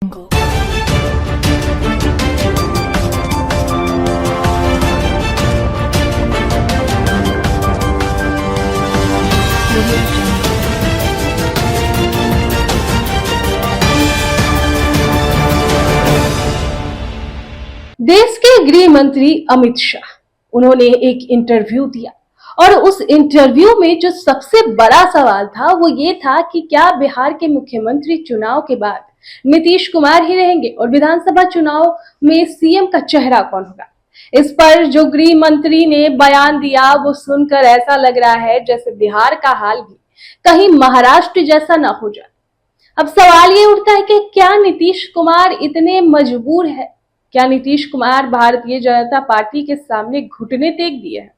देश के गृह मंत्री अमित शाह, उन्होंने एक इंटरव्यू दिया और उस इंटरव्यू में जो सबसे बड़ा सवाल था वो ये था कि क्या बिहार के मुख्यमंत्री चुनाव के बाद नीतीश कुमार ही रहेंगे और विधानसभा चुनाव में सीएम का चेहरा कौन होगा। इस पर जो गृह मंत्री ने बयान दिया वो सुनकर ऐसा लग रहा है जैसे बिहार का हाल भी कहीं महाराष्ट्र जैसा न हो जाए। अब सवाल ये उठता है कि क्या नीतीश कुमार इतने मजबूर है, क्या नीतीश कुमार भारतीय जनता पार्टी के सामने घुटने टेक दिए हैं।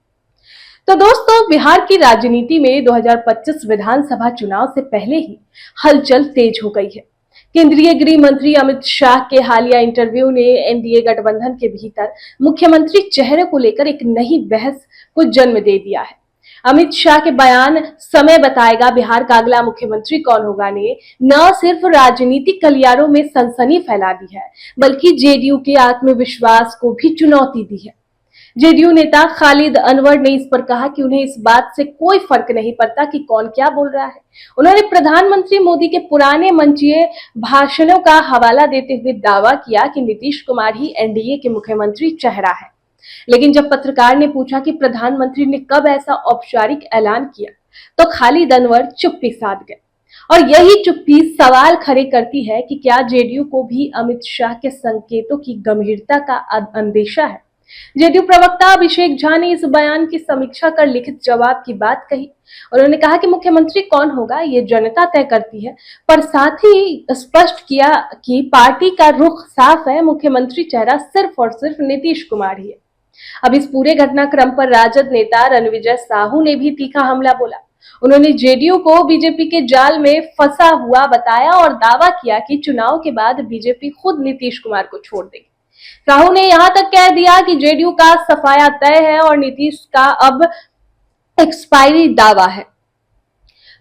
तो दोस्तों, बिहार की राजनीति में 2025 विधानसभा चुनाव से पहले ही हलचल तेज हो गई है। केंद्रीय गृह मंत्री अमित शाह के हालिया इंटरव्यू ने एनडीए गठबंधन के भीतर मुख्यमंत्री चेहरे को लेकर एक नई बहस को जन्म दे दिया है। अमित शाह के बयान समय बताएगा बिहार का अगला मुख्यमंत्री कौन होगा ने न सिर्फ राजनीतिक गलियारों में सनसनी फैला दी है, बल्कि जेडीयू के आत्मविश्वास को भी चुनौती दी है। जेडीयू नेता खालिद अनवर ने इस पर कहा कि उन्हें इस बात से कोई फर्क नहीं पड़ता कि कौन क्या बोल रहा है। उन्होंने प्रधानमंत्री मोदी के पुराने मंचीय भाषणों का हवाला देते हुए दावा किया कि नीतीश कुमार ही एनडीए के मुख्यमंत्री चेहरा है। लेकिन जब पत्रकार ने पूछा कि प्रधानमंत्री ने कब ऐसा औपचारिक ऐलान किया, तो खालिद अनवर चुप्पी साध गए। और यही चुप्पी सवाल खड़े करती है कि क्या जेडीयू को भी अमित शाह के संकेतों की गंभीरता का अंदेशा है। जेडीयू प्रवक्ता अभिषेक झा ने इस बयान की समीक्षा कर लिखित जवाब की बात कही। उन्होंने कहा कि मुख्यमंत्री कौन होगा ये जनता तय करती है, पर साथ ही स्पष्ट किया कि पार्टी का रुख साफ है, मुख्यमंत्री चेहरा सिर्फ और सिर्फ नीतीश कुमार ही है। अब इस पूरे घटनाक्रम पर राजद नेता रणविजय साहू ने भी तीखा हमला बोला। उन्होंने जेडीयू को बीजेपी के जाल में फंसा हुआ बताया और दावा किया कि चुनाव के बाद बीजेपी खुद नीतीश कुमार को छोड़ देगी। साहू ने यहां तक कह दिया कि जेडीयू का सफाया तय है और नीतीश का अब एक्सपायरी दावा है।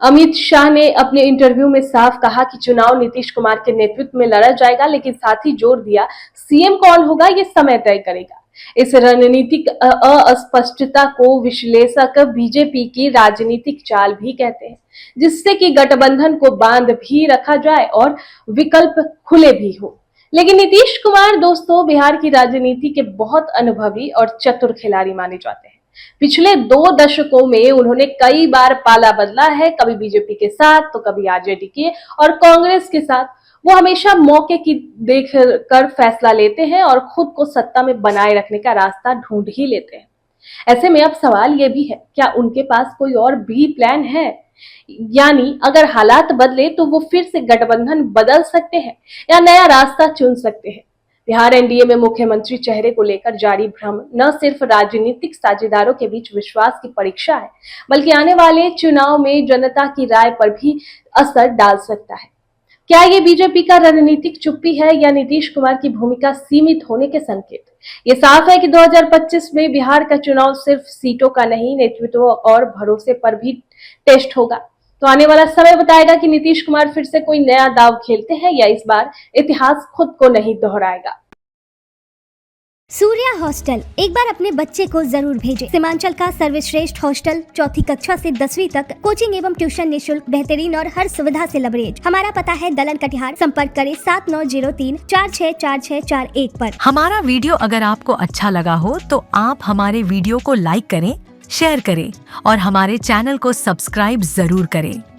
अमित शाह ने अपने इंटरव्यू में साफ कहा कि चुनाव नीतीश कुमार के नेतृत्व में लड़ा जाएगा, लेकिन साथ ही जोर दिया सीएम कौन होगा ये समय तय करेगा। इस रणनीतिक अस्पष्टता को विश्लेषक बीजेपी की राजनीतिक चाल भी कहते हैं, जिससे कि गठबंधन को बांध भी रखा जाए और विकल्प खुले भी हो। लेकिन नीतीश कुमार दोस्तों बिहार की राजनीति के बहुत अनुभवी और चतुर खिलाड़ी माने जाते हैं। पिछले 2 दशकों में उन्होंने कई बार पाला बदला है, कभी बीजेपी के साथ तो कभी आरजेडी के और कांग्रेस के साथ। वो हमेशा मौके की देख कर फैसला लेते हैं और खुद को सत्ता में बनाए रखने का रास्ता ढूंढ ही लेते हैं। ऐसे में अब सवाल ये भी है, क्या उनके पास कोई और बी प्लान है? यानी अगर हालात बदले तो वो फिर से गठबंधन बदल सकते हैं या नया रास्ता चुन सकते हैं। बिहार एनडीए में मुख्यमंत्री चेहरे को लेकर जारी भ्रम न सिर्फ राजनीतिक साझेदारों के बीच विश्वास की परीक्षा है, बल्कि आने वाले चुनाव में जनता की राय पर भी असर डाल सकता है। क्या ये बीजेपी का रणनीतिक चुप्पी है या नीतीश कुमार की भूमिका सीमित होने के संकेत? ये साफ है कि 2025 में बिहार का चुनाव सिर्फ सीटों का नहीं, नेतृत्व और भरोसे पर भी टेस्ट होगा। तो आने वाला समय बताएगा कि नीतीश कुमार फिर से कोई नया दाव खेलते हैं या इस बार इतिहास खुद को नहीं दोहराएगा। सूर्या हॉस्टल एक बार अपने बच्चे को जरूर भेजें। सीमांचल का सर्वश्रेष्ठ हॉस्टल 4ठी कक्षा से 10वीं तक कोचिंग एवं ट्यूशन निःशुल्क, बेहतरीन और हर सुविधा से लबरेज। हमारा पता है दलन कटिहार। संपर्क करें 7903464641 पर। हमारा वीडियो अगर आपको अच्छा लगा हो तो आप हमारे वीडियो को लाइक करें, शेयर करें और हमारे चैनल को सब्सक्राइब जरूर करें।